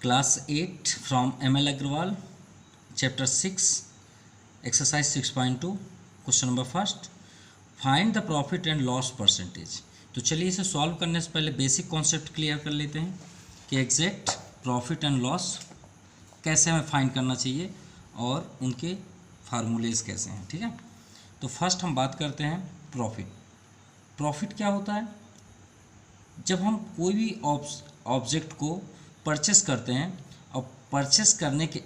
Class 8 from ML Agrawal, Chapter 6, Exercise 6.2, Question number first. Find the profit and loss percentage. तो चलिए इसे solve करने से पहले बेसिक कॉन्सेप्ट क्लियर कर लेते हैं कि एग्जैक्ट प्रॉफिट एंड लॉस कैसे हमें फाइंड करना चाहिए और उनके फार्मूलेज कैसे हैं। ठीक है, तो फर्स्ट हम बात करते हैं प्रॉफिट। प्रॉफिट क्या होता है? जब हम कोई भी ऑब्जेक्ट को परचेस करते हैं और परचेस करने के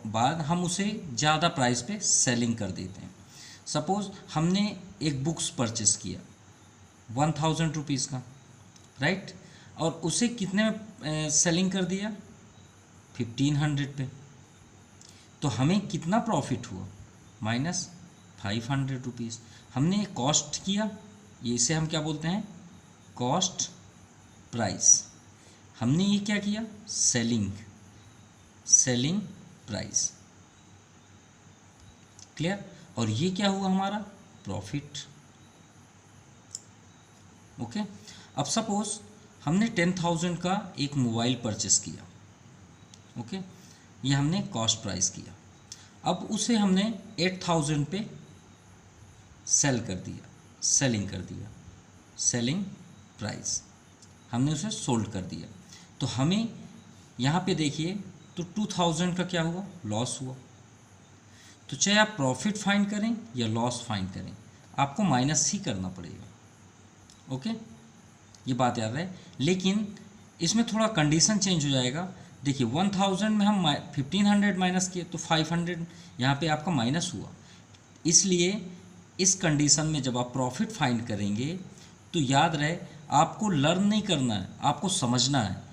बाद हम उसे ज़्यादा प्राइस पे सेलिंग कर देते हैं। सपोज़ हमने एक बुक्स परचेस किया 1000 रुपीज़ का, राइट, और उसे कितने में सेलिंग कर दिया? 1500 पे। तो हमें कितना प्रॉफिट हुआ? -500 रुपीज़। हमने कॉस्ट किया, ये इसे हम क्या बोलते हैं? Cost price. हमने ये क्या किया? Selling price. क्लियर? और ये क्या हुआ? हमारा प्रॉफिट। ओके। अब सपोज हमने 10,000 का एक मोबाइल परचेस किया, ओके, ये हमने कॉस्ट प्राइस किया। अब उसे हमने 8,000 पे सेलिंग कर दिया, सेलिंग प्राइस, हमने उसे सोल्ड कर दिया। तो हमें यहाँ पे देखिए तो 2000 का क्या हुआ? लॉस हुआ। तो चाहे आप प्रॉफिट फाइंड करें या लॉस फाइंड करें, आपको माइनस ही करना पड़ेगा। ओके, ये बात याद है। लेकिन इसमें थोड़ा कंडीशन चेंज हो जाएगा। देखिए 1000 में हम 1500 माइनस किए तो 500 यहाँ पे आपका माइनस हुआ। इसलिए इस कंडीशन में जब आप प्रॉफिट फाइंड करेंगे तो याद रहे आपको लर्न नहीं करना है, आपको समझना है।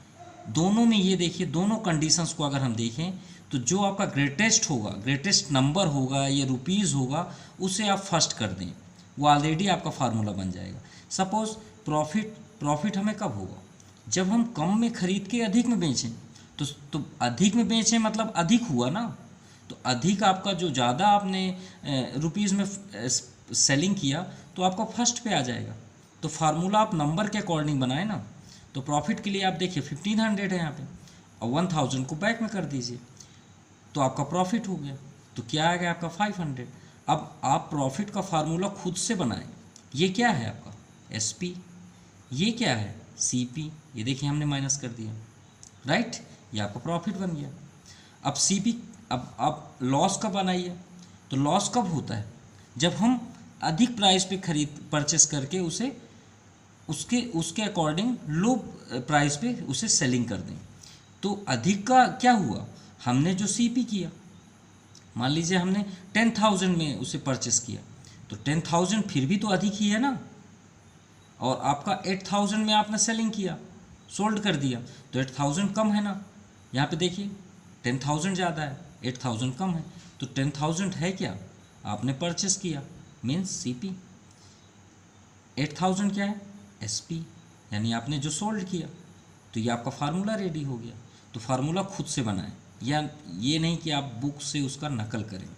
दोनों में ये देखिए, दोनों कंडीशंस को अगर हम देखें तो जो आपका ग्रेटेस्ट होगा, ग्रेटेस्ट नंबर होगा या रुपीज़ होगा, उसे आप फर्स्ट कर दें, वो ऑलरेडी आपका फार्मूला बन जाएगा। सपोज़ प्रॉफिट हमें कब होगा? जब हम कम में खरीद के अधिक में बेचें। तो अधिक में बेचें मतलब अधिक हुआ ना। तो अधिक आपका जो ज़्यादा आपने रुपीज़ में सेलिंग किया तो आपका फर्स्ट पे आ जाएगा। तो फार्मूला आप नंबर के अकॉर्डिंग बनाए ना। तो प्रॉफिट के लिए आप देखिए 1500 है यहाँ पे, और 1000 को बैक में कर दीजिए तो आपका प्रॉफिट हो गया। तो क्या आ गया आपका? 500। अब आप प्रॉफिट का फार्मूला खुद से बनाएं। ये क्या है आपका? SP। ये क्या है? CP। ये देखिए हमने माइनस कर दिया, राइट, ये आपका प्रॉफिट बन गया। अब CP, अब आप लॉस कब बनाइए? तो लॉस कब होता है? जब हम अधिक प्राइस पे परचेस करके उसे उसके अकॉर्डिंग लो प्राइस पे उसे सेलिंग कर दें। तो अधिक का क्या हुआ? हमने जो CP किया, मान लीजिए हमने 10,000 में उसे परचेस किया तो 10,000 फिर भी तो अधिक ही है ना। और आपका 8,000 में आपने सेलिंग किया, सोल्ड कर दिया, तो 8,000 कम है ना। यहाँ पे देखिए 10,000 ज़्यादा है, 8,000 कम है। तो 10,000 है क्या? आपने परचेस किया, मीन्स CP। 8,000 क्या है? SP, यानी आपने जो सोल्ड किया। तो ये आपका फार्मूला रेडी हो गया। तो फार्मूला खुद से बनाएं, या ये नहीं कि आप बुक से उसका नकल करें।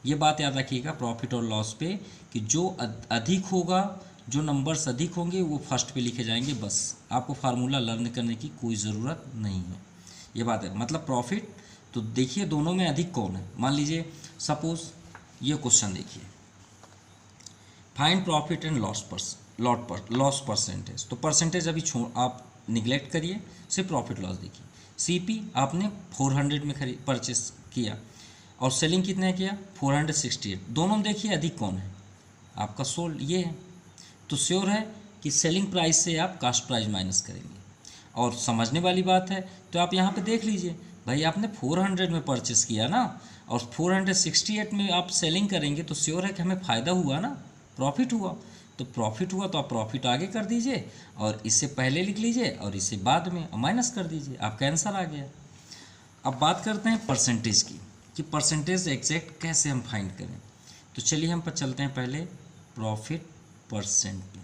ये बात याद रखिएगा प्रॉफिट और लॉस पे कि जो अधिक होगा, जो नंबर्स अधिक होंगे वो फर्स्ट पे लिखे जाएंगे। बस आपको फार्मूला लर्न करने की कोई ज़रूरत नहीं है। ये बात है, मतलब प्रॉफिट। तो देखिए दोनों में अधिक कौन है। मान लीजिए सपोज ये क्वेश्चन देखिए, find profit and loss percentage. तो परसेंटेज अभी आप निगलेक्ट करिए, सिर्फ प्रॉफिट लॉस देखिए। CP आपने 400 में परचेस किया और सेलिंग कितने किया? 468। दोनों में देखिए अधिक कौन है? आपका सोल्ड ये है। तो श्योर है कि सेलिंग प्राइस से आप कास्ट प्राइस माइनस करेंगे। और समझने वाली बात है तो आप यहाँ पे देख लीजिए, भाई आपने 400 में परचेस किया ना, और 468 में आप सेलिंग करेंगे तो श्योर है कि हमें फ़ायदा हुआ ना, प्रॉफिट हुआ। तो प्रॉफिट हुआ तो आप प्रॉफिट आगे कर दीजिए और इससे पहले लिख लीजिए और इससे बाद में माइनस कर दीजिए, आपका आंसर आ गया। अब बात करते हैं परसेंटेज की, कि परसेंटेज एग्जैक्ट कैसे हम फाइंड करें। तो चलिए हम पर चलते हैं पहले प्रॉफिट परसेंट पे,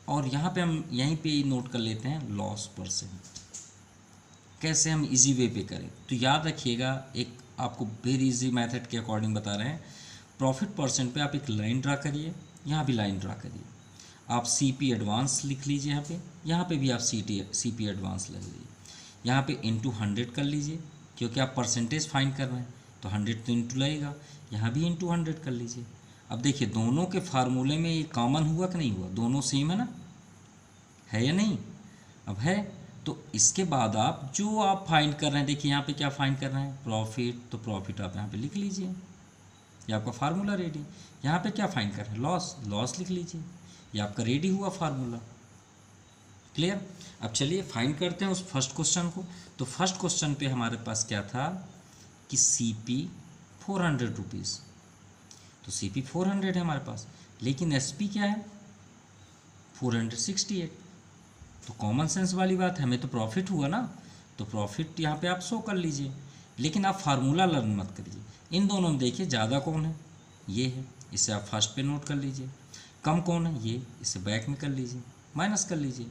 और यहाँ पे हम यहीं पे नोट कर लेते हैं लॉस परसेंट। कैसे हम इजी वे पे करें? तो याद रखिएगा, एक आपको वेरी इजी मेथड के अकॉर्डिंग बता रहे हैं। प्रॉफिट परसेंट पे आप एक लाइन ड्रा करिए, यहाँ भी लाइन ड्रा करिए, आप CP एडवांस लिख लीजिए, यहाँ पे भी आप CP एडवांस लिख लीजिए। यहाँ पे इंटू 100 कर लीजिए, क्योंकि आप परसेंटेज फाइंड कर रहे हैं तो 100 तो इंटू लगेगा, यहाँ भी इंटू 100 कर लीजिए। अब देखिए दोनों के फार्मूले में ये कॉमन हुआ कि नहीं हुआ, दोनों सेम है ना, है या नहीं? अब है, तो इसके बाद आप जो आप फाइंड कर रहे हैं, देखिए यहाँ पे क्या फाइंड कर रहे हैं, प्रॉफिट, तो प्रॉफिट आप यहाँ पे लिख लीजिए, ये आपका फार्मूला रेडी। यहाँ पे क्या फाइंड कर रहे हैं, लॉस, लॉस लिख लीजिए, ये आपका रेडी हुआ फार्मूला। क्लियर? अब चलिए फाइंड करते हैं उस फर्स्ट क्वेश्चन को। तो फर्स्ट क्वेश्चन पे हमारे पास क्या था कि CP 400 रुपीज़, तो CP 400 है हमारे पास, लेकिन SP क्या है 468। तो कॉमन सेंस वाली बात है, हमें तो प्रॉफिट हुआ ना, तो प्रॉफिट यहाँ पे आप शो कर लीजिए, लेकिन आप फार्मूला लर्न मत करिए। इन दोनों में देखिए ज़्यादा कौन है, ये है, इसे आप फर्स्ट पे नोट कर लीजिए। कम कौन है, ये, इसे बैक में कर लीजिए, माइनस कर लीजिए,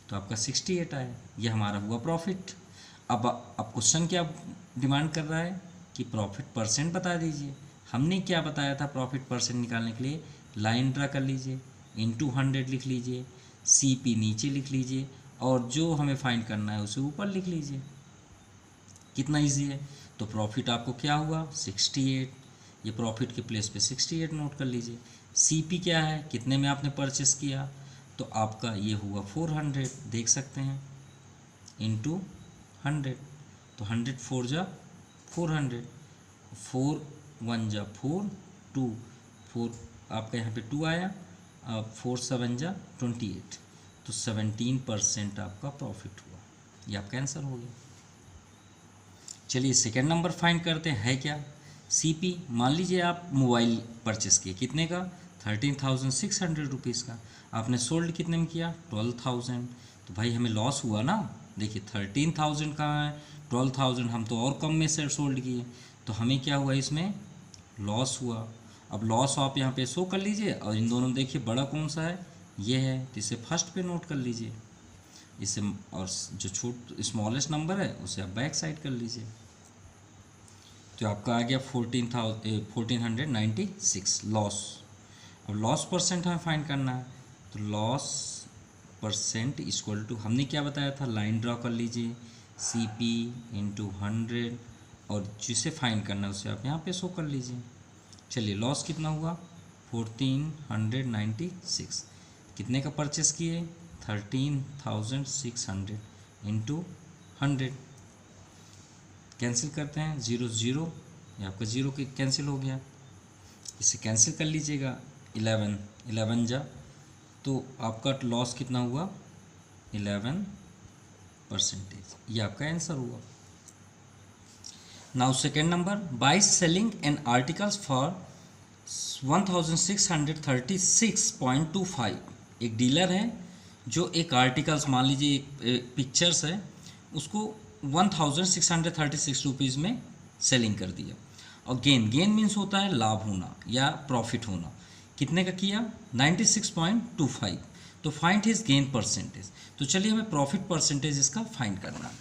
तो आपका 68 आया, ये हमारा हुआ प्रॉफिट। अब क्वेश्चन क्या डिमांड कर रहा है कि प्रॉफिट परसेंट बता दीजिए। हमने क्या बताया था प्रॉफिट परसेंट निकालने के लिए, लाइन ड्रा कर लीजिए, इंटू 100 लिख लीजिए, CP नीचे लिख लीजिए, और जो हमें फाइंड करना है उसे ऊपर लिख लीजिए। कितना इजी है। तो प्रॉफिट आपको क्या हुआ 68, ये प्रॉफिट के प्लेस पे 68 नोट कर लीजिए। CP क्या है, कितने में आपने परचेस किया, तो आपका ये हुआ 400, देख सकते हैं, इंटू 100, तो 100 4 जा 400, 4 1 जा 4, 2 4 आपका यहाँ पे 2 आया, 4 7 जा 28, तो 17% आपका प्रॉफिट हुआ, ये आपका आंसर हो गया। चलिए सेकेंड नंबर फाइंड करते हैं, है क्या, CP, मान लीजिए आप मोबाइल परचेस किए, कितने का 13,600 रुपीज़ का, आपने सोल्ड कितने में किया 12,000, तो भाई हमें लॉस हुआ ना। देखिए 13,000 कहाँ है, 12,000 हम तो और कम में से सोल्ड किए, तो हमें क्या हुआ इसमें लॉस हुआ। अब लॉस आप यहाँ पे शो कर लीजिए, और इन दोनों में देखिए बड़ा कौन सा है, ये है, तो इसे फर्स्ट पे नोट कर लीजिए, इसे, और जो स्मॉलेस्ट नंबर है उसे आप बैक साइड कर लीजिए, तो आपका आ गया 1496 लॉस। अब लॉस परसेंट हमें फाइंड करना है, तो लॉस परसेंट इक्वल टू, हमने क्या बताया था, लाइन ड्रॉ कर लीजिए, CP इंटू 100, और जिसे फाइंड करना है उसे आप यहाँ पे शो कर लीजिए। चलिए लॉस कितना हुआ 1496, कितने का परचेस किए 13,600 इंटू 100, कैंसिल करते हैं, 0 0, ये आपका 0 के कैंसिल हो गया, इसे कैंसिल कर लीजिएगा, 11 11 जा, तो आपका लॉस कितना हुआ 11%, ये आपका आंसर हुआ। Now second number, by selling N articles for 1636.25, एक डीलर है जो एक आर्टिकल्स, मान लीजिए एक पिक्चर्स है, उसको 1636 रुपीज़ में सेलिंग कर दिया, और गेन मीन्स होता है लाभ होना या प्रॉफिट होना, कितने का किया 96.25, तो फाइंड हिज गेन परसेंटेज। तो चलिए हमें प्रॉफिट परसेंटेज इसका फाइंड करना है,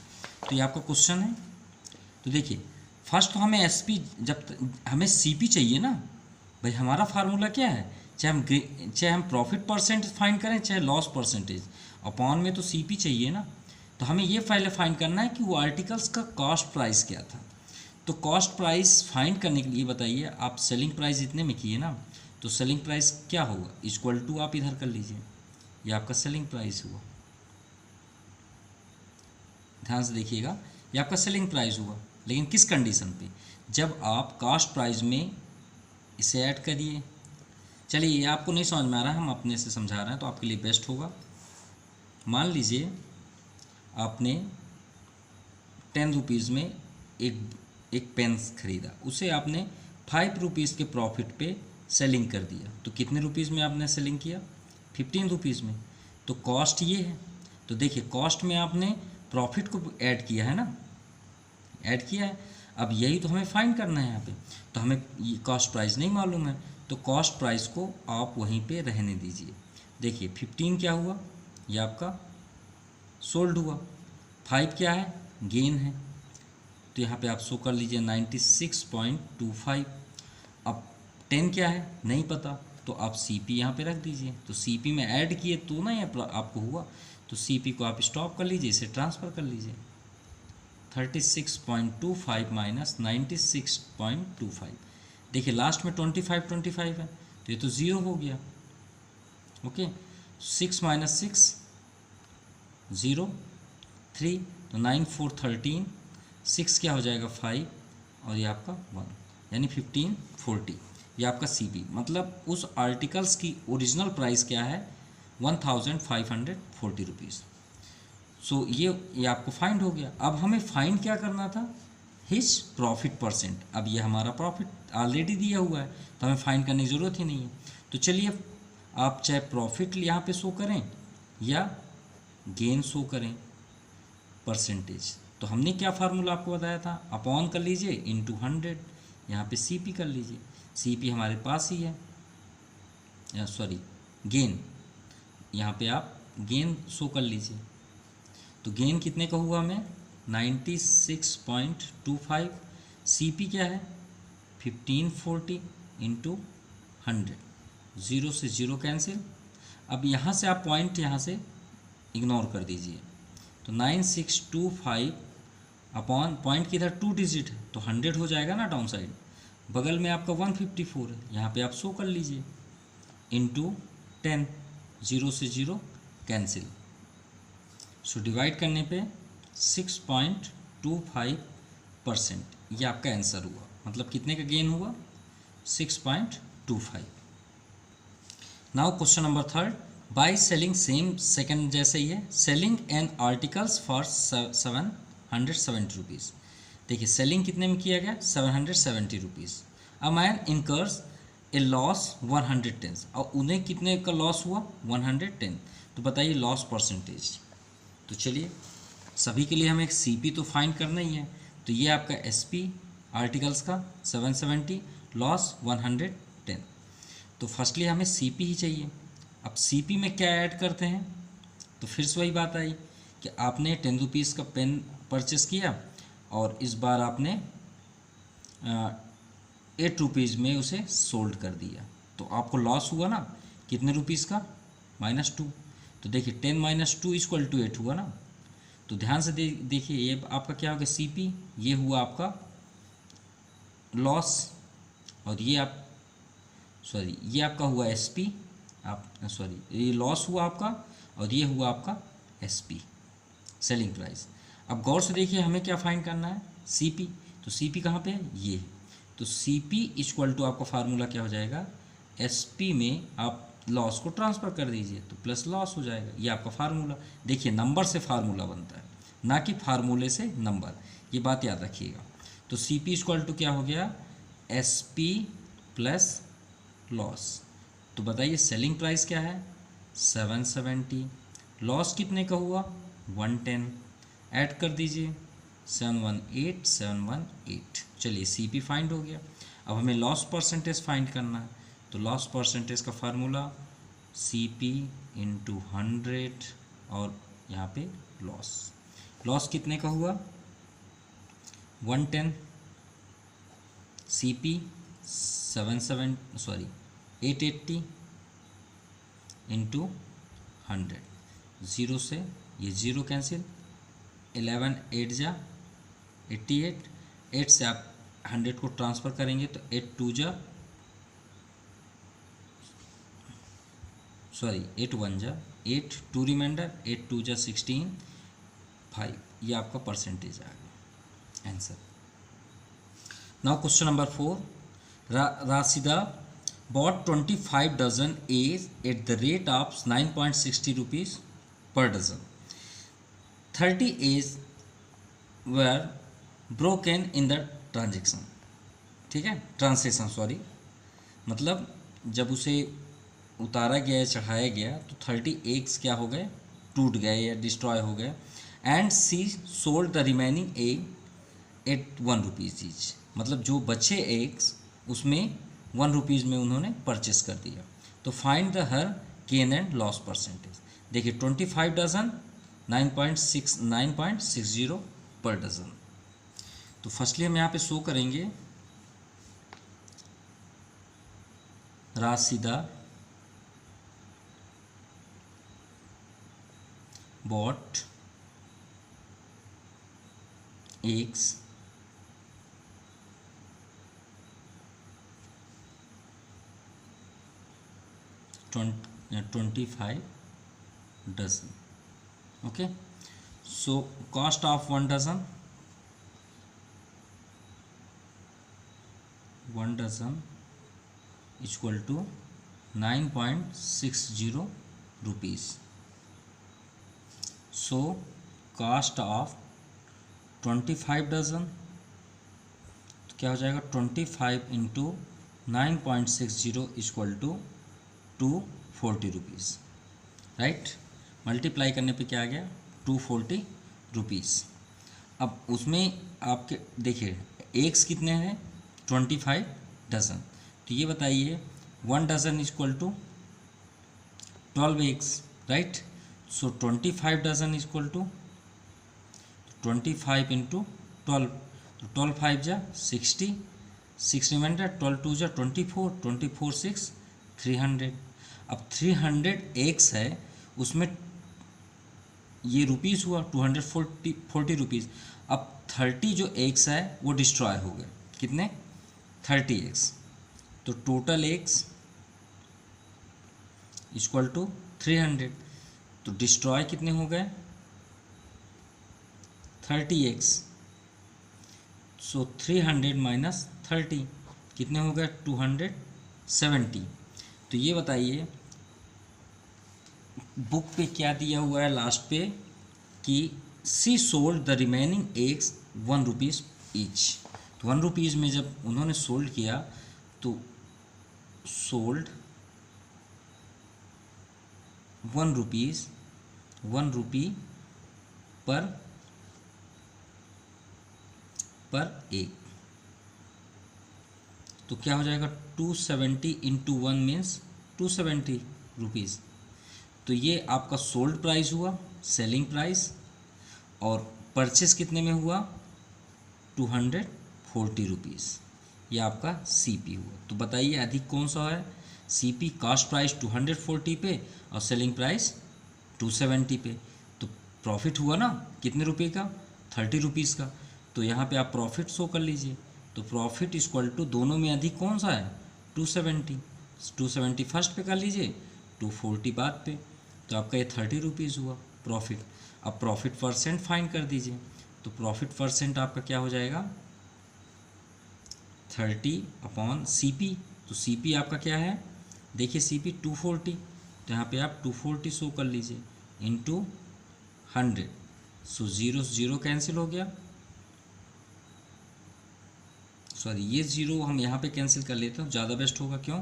तो ये आपका क्वेश्चन है। तो देखिए फर्स्ट तो हमें SP, हमें CP चाहिए ना भाई, हमारा फार्मूला क्या है, चाहे हम प्रॉफिट परसेंटेज फाइंड करें चाहे लॉस परसेंटेज, अपॉन में तो CP चाहिए ना। तो हमें ये पहले फाइंड करना है कि वो आर्टिकल्स का कॉस्ट प्राइस क्या था। तो कॉस्ट प्राइस फाइंड करने के लिए बताइए, आप सेलिंग प्राइस इतने में किए ना, तो सेलिंग प्राइस क्या होगा, इक्वल टू आप इधर कर लीजिए, ये आपका सेलिंग प्राइस हुआ, ध्यान से देखिएगा, ये आपका सेलिंग प्राइस हुआ, लेकिन किस कंडीशन पे, जब आप कॉस्ट प्राइस में इसे ऐड करिए। चलिए ये आपको नहीं समझ में आ रहा है, हम अपने से समझा रहे हैं तो आपके लिए बेस्ट होगा। मान लीजिए आपने 10 रुपीज़ में एक पेन खरीदा, उसे आपने 5 रुपीज़ के प्रॉफिट पे सेलिंग कर दिया, तो कितने रुपीज़ में आपने सेलिंग किया 15 रुपीज़ में, तो कॉस्ट ये है। तो देखिए कॉस्ट में आपने प्रॉफिट को ऐड किया है ना, ऐड किया है, अब यही तो हमें फाइंड करना है यहाँ पे, तो हमें ये कॉस्ट प्राइस नहीं मालूम है, तो कॉस्ट प्राइस को आप वहीं पे रहने दीजिए। देखिए 15 क्या हुआ, ये आपका सोल्ड हुआ, 5 क्या है गेन है, तो यहाँ पे आप शो कर लीजिए 96.25। अब 10 क्या है नहीं पता, तो आप CP यहाँ पे रख दीजिए, तो CP में ऐड किए तो ना ये आपको हुआ, तो CP को आप स्टॉप कर लीजिए, इसे ट्रांसफ़र कर लीजिए, 36.25 माइनस 96.25। देखिए लास्ट में 25 है तो ये तो ज़ीरो हो गया। ओके, 6 माइनस 6 ज़ीरो, 3 तो 9 4 13, 6 क्या हो जाएगा 5 और ये आपका 1 यानी 1540। ये आपका CP मतलब उस आर्टिकल्स की ओरिजिनल प्राइस क्या है 1540 रुपीज़। सो ये आपको फाइंड हो गया। अब हमें फाइंड क्या करना था, हिज प्रॉफिट परसेंट। अब ये हमारा प्रॉफिट ऑलरेडी दिया हुआ है तो हमें फाइंड करने की ज़रूरत ही नहीं है। तो चलिए आप चाहे प्रॉफिट यहाँ पे शो करें या गेन शो करें परसेंटेज, तो हमने क्या फार्मूला आपको बताया था, अपॉन कर लीजिए इंटू 100, यहाँ पे CP कर लीजिए। CP हमारे पास ही है, सॉरी गेन, यहाँ पे आप गेन शो कर लीजिए। तो गेन कितने का हुआ हमें 96.25। CP क्या है 1540 इंटू 100, ज़ीरो से ज़ीरो कैंसिल। अब यहाँ से आप पॉइंट यहाँ से इग्नोर कर दीजिए, तो 9625 अपॉन पॉइंट की इधर 2 डिजिट है तो 100 हो जाएगा ना डाउन साइड, बगल में आपका 154 है, यहाँ पे आप शो कर लीजिए इंटू 10, ज़ीरो से ज़ीरो कैंसिल। सो डिवाइड करने पे 6.25%, ये आपका आंसर हुआ। मतलब कितने का गेन हुआ 6.25। Now question number 3, by selling same second जैसे ही है, selling N articles for 770 rupees. देखिए सेलिंग कितने में किया गया 770 rupees. A man incurs A loss 110, और उन्हें कितने का लॉस हुआ 110। तो बताइए लॉस परसेंटेज। तो चलिए सभी के लिए हमें एक CP तो फाइंड करना ही है। तो ये आपका SP आर्टिकल्स का 770, लॉस 110। तो फर्स्टली हमें CP ही चाहिए। अब CP में क्या ऐड करते हैं, तो फिर से वही बात आई कि आपने 10 रुपीज़ का पेन परचेस किया और इस बार आपने 8 रुपीज़ में उसे सोल्ड कर दिया, तो आपको लॉस हुआ ना कितने रुपीज़ का -2। तो देखिए 10 - 2 = 8 हुआ ना। तो ध्यान से देखिए ये आपका क्या हो गया CP, ये हुआ आपका लॉस, और ये आपका हुआ SP, ये लॉस हुआ आपका और ये हुआ आपका SP सेलिंग प्राइस। अब गौर से देखिए हमें क्या फाइंड करना है CP। तो CP कहाँ पे है, ये। तो CP = आपका फार्मूला क्या हो जाएगा, SP में आप लॉस को ट्रांसफ़र कर दीजिए तो प्लस लॉस हो जाएगा। ये आपका फार्मूला। देखिए नंबर से फार्मूला बनता है ना कि फार्मूले से नंबर, ये बात याद रखिएगा। तो CP = क्या हो गया SP प्लस लॉस। तो बताइए सेलिंग प्राइस क्या है 770, लॉस कितने का हुआ 110, ऐड कर दीजिए 718। चलिए CP फाइंड हो गया। अब हमें लॉस परसेंटेज फाइंड करना है। तो लॉस परसेंटेज का फार्मूला CP × 100 और यहाँ पे लॉस कितने का हुआ 110, CP 880 इंटू 100, ज़ीरो से ये ज़ीरो कैंसिल, 11 8 जा 88, 8 से आप 100 को ट्रांसफ़र करेंगे तो 8 2 जा 8 1 जा 8, 2 रिमाइंडर, 8 2 जा 16, 5। ये आपका परसेंटेज आ गया answer. Now question number 4, Rashida bought 25 dozen A's at the rate of 9.60 rupees per dozen. 30 A's were broken in the transaction. ठीक है, ट्रांसलेशन मतलब जब उसे उतारा गया या चढ़ाया गया तो 30 एग्स क्या हो गए, टूट गए या डिस्ट्रॉय हो गए। And she sold the remaining egg at 1 rupees each, मतलब जो बचे एग्स उसमें 1 रुपीज़ में उन्होंने परचेस कर दिया। तो find the her gain and loss percentage. देखिए 25 डजन 9.60 पर डज़न। तो फर्स्टली हम यहाँ पे शो करेंगे Rashida bought eggs, 25 dozen. Okay, so cost of 1 dozen is equal to 9.60 rupees. So cost of 25 dozen तो क्या हो जाएगा 25 into 9.60 equal to 240 rupees, right. Multiply करने पे क्या आ गया 240 रुपीज़। अब उसमें आपके देखिए एग्स कितने हैं 25 डज़न, तो ये बताइए 1 dozen equal to 12 eggs, right. So 25 dozen equal to 25 into 12, तो 12 5 जा 60, 6 रिमाइंडर 12 2 जा 24, 24 6 300। अब 300 एक्स है, उसमें ये रुपीज़ हुआ 240 रुपीज़। अब 30 जो एक्स है वो डिस्ट्रॉय हो गए, कितने 30 एक्स, तो टोटल एक्स इक्वल टू 300, तो डिस्ट्रॉय कितने हो गए 30x, सो 300 माइनस 30 कितने हो गए 270। तो ये बताइए बुक पे क्या दिया हुआ है लास्ट पे कि she sold the remaining eggs 1 rupees each. तो 1 रुपीज़ में जब उन्होंने सोल्ड किया तो सोल्ड 1 रुपीज़ 1 रुपी पर एग, तो क्या हो जाएगा 270 इंटू 1 मीन्स 270 रुपीज़। तो ये आपका सोल्ड प्राइस हुआ, सेलिंग प्राइस, और परचेस कितने में हुआ 240 रुपीज़, ये आपका सीपी हुआ। तो बताइए अधिक कौन सा है, सीपी कॉस्ट प्राइस 240 पे और सेलिंग प्राइस 270 पे, तो प्रॉफिट हुआ ना कितने रुपए का 30 रुपीज़ का। तो यहाँ पे आप प्रॉफिट शो कर लीजिए, तो प्रॉफिट इक्वल टू दोनों में अधिक कौन सा है 270 फर्स्ट पे कर लीजिए 240 बाद पे, तो आपका ये 30 रुपीज़ हुआ प्रॉफिट। अब प्रॉफिट परसेंट फाइंड कर दीजिए, तो प्रॉफिट परसेंट आपका क्या हो जाएगा 30/CP। तो CP आपका क्या है देखिए CP 240, तो यहाँ पे आप 240 शो कर लीजिए इंटू 100, सो 0 0 कैंसिल हो गया, सॉरी ये 0 हम यहाँ पे कैंसिल कर लेते हैं, ज़्यादा बेस्ट होगा, क्यों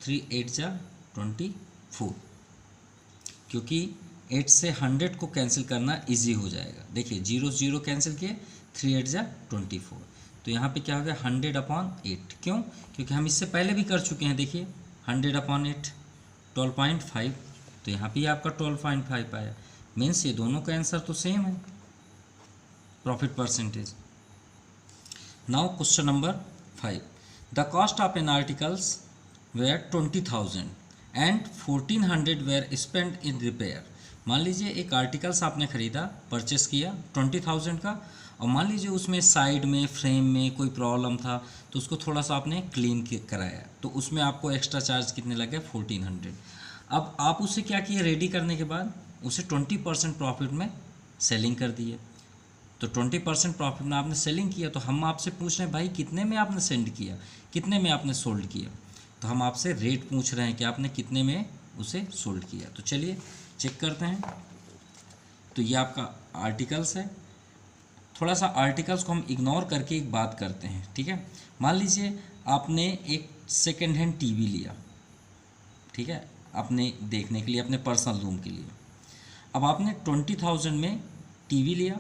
3 8 जा 24, क्योंकि 8 से 100 को कैंसिल करना इजी हो जाएगा। देखिए 0 0 कैंसिल किए 3 8 जा 24, तो यहाँ पे क्या हो गया 100/8, क्यों क्योंकि हम इससे पहले भी कर चुके हैं। देखिए 100/8 12.5, तो यहाँ पे आपका 12.5 आया, मीन्स ये दोनों का आंसर तो सेम है profit percentage. Now question number 5, the cost of an articles were 20,000 and 1,400 were spend in repair. मान लीजिए एक आर्टिकल्स आपने ख़रीदा, परचेस किया 20,000 का, और मान लीजिए उसमें साइड में फ्रेम में कोई प्रॉब्लम था तो उसको थोड़ा सा आपने क्लीन कराया, तो उसमें आपको एक्स्ट्रा चार्ज कितने लगे 1,400। अब आप उसे क्या किए, रेडी करने के बाद उसे 20% प्रॉफिट में सेलिंग कर दिए। तो 20% प्रॉफिट में आपने सेलिंग किया, तो हम आपसे पूछ रहे हैं भाई कितने में आपने सेंड किया, कितने में आपने सोल्ड किया, तो हम आपसे रेट पूछ रहे हैं कि आपने कितने में उसे सोल्ड किया। तो चलिए चेक करते हैं। तो ये आपका आर्टिकल्स है, थोड़ा सा आर्टिकल्स को हम इग्नोर करके एक बात करते हैं, ठीक है। मान लीजिए आपने एक सेकेंड हैंड टीवी लिया, ठीक है, अपने देखने के लिए, अपने पर्सनल रूम के लिए। अब आपने 20,000 में टीवी लिया,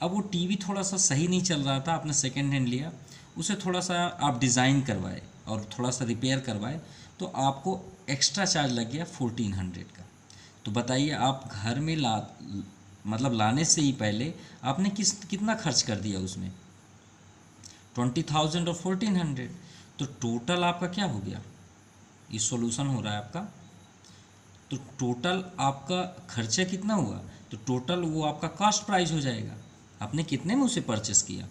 अब वो टीवी थोड़ा सा सही नहीं चल रहा था, आपने सेकेंड हैंड लिया, उसे थोड़ा सा आप डिज़ाइन करवाए और थोड़ा सा रिपेयर करवाए, तो आपको एक्स्ट्रा चार्ज लग गया 1,400 का। तो बताइए आप घर में लाने से ही पहले आपने कितना खर्च कर दिया उसमें 20,000 और 1,400, तो टोटल आपका क्या हो गया, ये सॉल्यूशन हो रहा है आपका, तो टोटल आपका खर्चा कितना हुआ, तो टोटल वो आपका कॉस्ट प्राइस हो जाएगा, आपने कितने में उसे परचेस किया,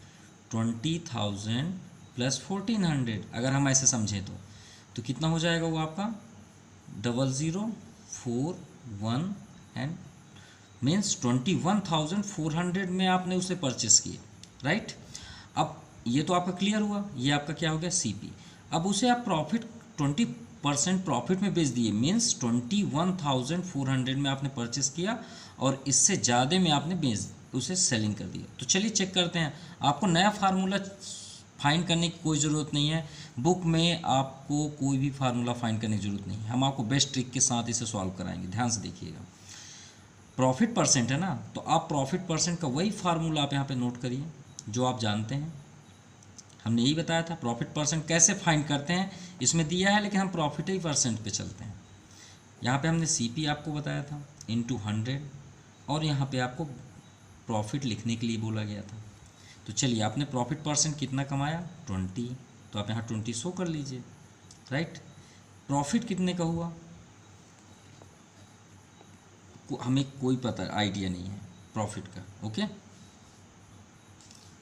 20,000 प्लस 1,400, अगर हम ऐसे समझें तो कितना हो जाएगा वो आपका 0041 एंड मीन्स 21,400 में आपने उसे परचेस किया, राइट। अब ये तो आपका क्लियर हुआ, ये आपका क्या हो गया सीपी। अब उसे आप प्रॉफिट 20% प्रॉफिट में बेच दिए, मीन्स 21,400 में आपने परचेस किया और इससे ज़्यादा में आपने बेच उसे सेलिंग कर दिया। तो चलिए चेक करते हैं, आपको नया फार्मूला फाइंड करने की कोई ज़रूरत नहीं है, बुक में आपको कोई भी फार्मूला फाइंड करने की ज़रूरत नहीं है, हम आपको बेस्ट ट्रिक के साथ इसे सॉल्व कराएंगे। ध्यान से देखिएगा, प्रॉफिट परसेंट है ना, तो आप प्रॉफिट परसेंट का वही फार्मूला आप यहाँ पे नोट करिए जो आप जानते हैं। हमने यही बताया था प्रॉफिट परसेंट कैसे फाइंड करते हैं, इसमें दिया है, लेकिन हम प्रॉफिट ही परसेंट पे चलते हैं। यहाँ पे हमने सीपी आपको बताया था इनटू 100 और यहाँ पे आपको प्रॉफिट लिखने के लिए बोला गया था। तो चलिए, आपने प्रॉफिट परसेंट कितना कमाया 20, तो आप यहाँ 20 शो कर लीजिए, राइट। प्रॉफिट कितने का हुआ हमें कोई पता आइडिया नहीं है प्रॉफिट का, ओके।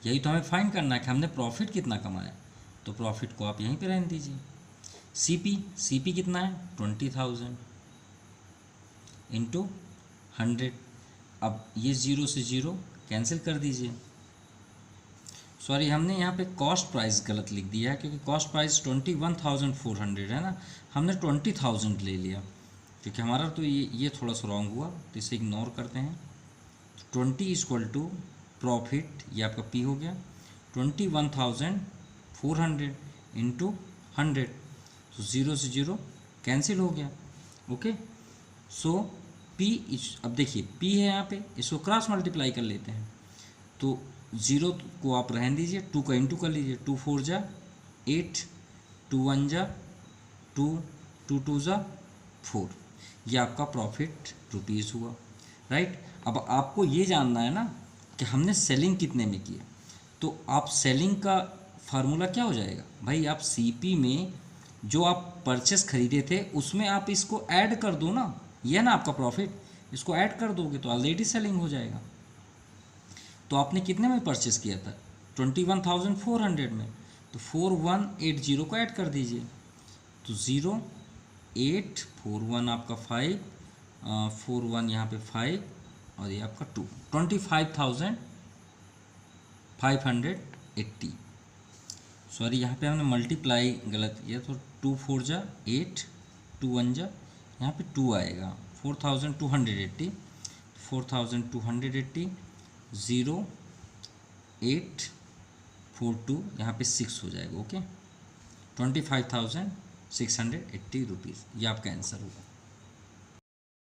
यही तो हमें फाइंड करना है कि हमने प्रॉफिट कितना कमाया, तो प्रॉफिट को आप यहीं पे रहने दीजिए। सीपी कितना है 20,000 इंटू 100। अब ये 0 से 0 कैंसिल कर दीजिए। सॉरी, हमने यहाँ पे कॉस्ट प्राइस गलत लिख दिया है, क्योंकि कॉस्ट प्राइस 21,400 है ना, हमने 20,000 ले लिया, क्योंकि हमारा तो ये थोड़ा सा रॉन्ग हुआ, तो इसे इग्नोर करते हैं। 20 इक्वल टू प्रॉफिट, ये आपका पी हो गया 21,400 इंटू 100, तो 0 से 0 कैंसिल हो गया, ओके। सो पी, अब देखिए पी है यहाँ पे, इसको क्रॉस मल्टीप्लाई कर लेते हैं, तो 0 को आप रहने दीजिए, 2 का इंटू कर लीजिए, 2 4 जा 8, 2 1 जा 2, 2 2 जा 4, ये आपका प्रॉफिट रुपीज़ हुआ, राइट। अब आपको ये जानना है ना कि हमने सेलिंग कितने में किया, तो आप सेलिंग का फार्मूला क्या हो जाएगा भाई, आप सीपी में जो आप परचेस खरीदे थे उसमें आप इसको ऐड कर दो ना, ये ना आपका प्रॉफिट, इसको ऐड कर दोगे तो ऑलरेडी सेलिंग हो जाएगा। तो आपने कितने में परचेस किया था 21,400 में, तो 4180 को ऐड कर दीजिए, तो 0 8 41 आपका 5, 41 यहाँ पे 5 और ये आपका 2, 25,580। सॉरी, यहाँ पे हमने मल्टीप्लाई गलत किया, तो 2 4 जा 8, 2 1 जा यहाँ पे 2 आएगा, 4,280, 4,280 0 8 4 2 यहाँ पे 6 हो जाएगा, ओके। 25,680 रुपीज़, ये आपका आंसर होगा।